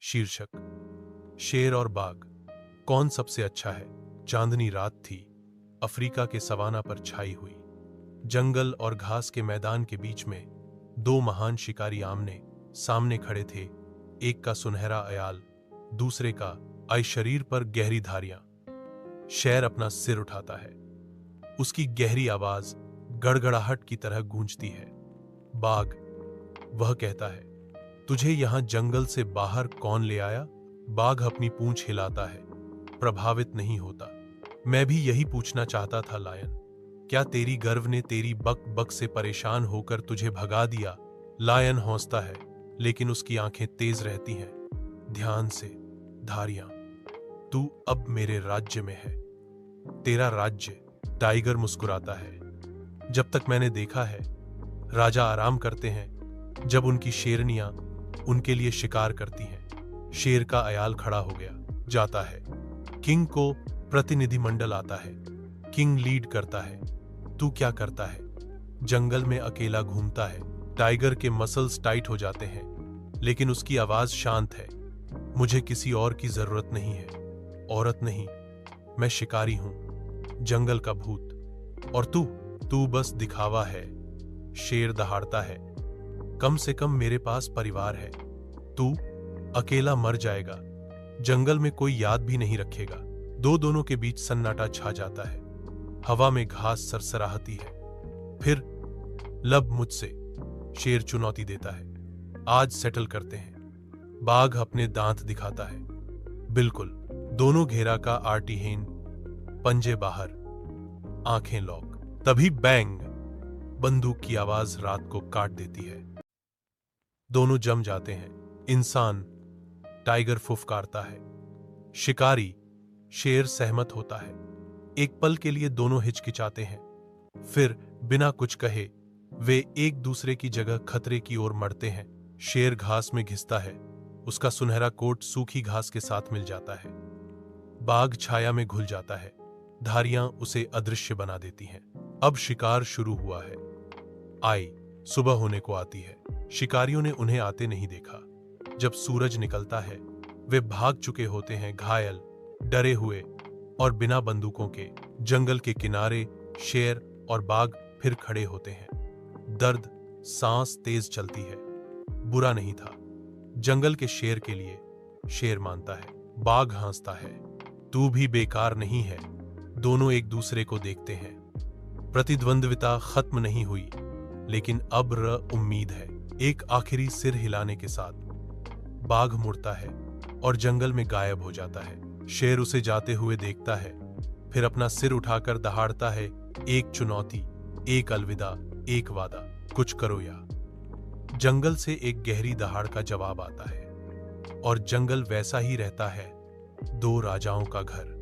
शीर्षक शेर और बाघ, कौन सबसे अच्छा है। चांदनी रात थी, अफ्रीका के सवाना पर छाई हुई। जंगल और घास के मैदान के बीच में दो महान शिकारी आमने सामने खड़े थे। एक का सुनहरा अयाल, दूसरे का आई शरीर पर गहरी धारियां। शेर अपना सिर उठाता है, उसकी गहरी आवाज गड़गड़ाहट की तरह गूंजती है। बाघ, वह कहता है, तुझे यहां जंगल से बाहर कौन ले आया। बाघ अपनी पूंछ हिलाता है, प्रभावित नहीं होता। मैं भी यही पूछना चाहता था लायन, क्या तेरी गर्व ने तेरी बक बक से परेशान होकर तुझे भगा दिया। लायन हौंसता है, लेकिन उसकी आंखें तेज रहती हैं। ध्यान से, धारियां, तू अब मेरे राज्य में है। तेरा राज्य, टाइगर मुस्कुराता है। जब तक मैंने देखा है, राजा आराम करते हैं जब उनकी शेरनियां उनके लिए शिकार करती हैं। शेर का अयाल खड़ा हो गया, जाता है। किंग को प्रतिनिधिमंडल आता है। किंग लीड करता है। तू क्या करता है। जंगल में अकेला घूमता है। टाइगर के मसल्स टाइट हो जाते हैं, लेकिन उसकी आवाज शांत है। मुझे किसी और की जरूरत नहीं है। औरत नहीं, मैं शिकारी हूं, जंगल का भूत। और तू बस दिखावा है। शेर दहाड़ता है, कम से कम मेरे पास परिवार है। तू अकेला मर जाएगा, जंगल में कोई याद भी नहीं रखेगा। दोनों के बीच सन्नाटा छा जाता है। हवा में घास सरसराहती है। फिर लब मुझसे, शेर चुनौती देता है। आज सेटल करते हैं। बाघ अपने दांत दिखाता है। बिल्कुल। दोनों घेरा का आर्टिहेन, पंजे बाहर, आंखें लॉक। तभी बैंग, बंदूक की आवाज रात को काट देती है। दोनों जम जाते हैं। इंसान, टाइगर फुफकारता है। शिकारी, शेर सहमत होता है। एक पल के लिए दोनों हिचकिचाते हैं, फिर बिना कुछ कहे वे एक दूसरे की जगह खतरे की ओर मड़ते हैं। शेर घास में घिसता है, उसका सुनहरा कोट सूखी घास के साथ मिल जाता है। बाघ छाया में घुल जाता है, धारियां उसे अदृश्य बना देती हैं। अब शिकार शुरू हुआ है। सुबह होने को आती है। शिकारियों ने उन्हें आते नहीं देखा। जब सूरज निकलता है, वे भाग चुके होते हैं, घायल, डरे हुए और बिना बंदूकों के। जंगल के किनारे शेर और बाघ फिर खड़े होते हैं। दर्द, सांस तेज चलती है। बुरा नहीं था, जंगल के शेर के लिए। शेर मानता है। बाघ हंसता है, तू भी बेकार नहीं है। दोनों एक दूसरे को देखते हैं। प्रतिद्वंद्विता खत्म नहीं हुई, लेकिन अब उम्मीद है। एक आखिरी सिर हिलाने के साथ बाघ मुड़ता है और जंगल में गायब हो जाता है। शेर उसे जाते हुए देखता है, फिर अपना सिर उठाकर दहाड़ता है। एक चुनौती, एक अलविदा, एक वादा, कुछ करो या। जंगल से एक गहरी दहाड़ का जवाब आता है, और जंगल वैसा ही रहता है, दो राजाओं का घर।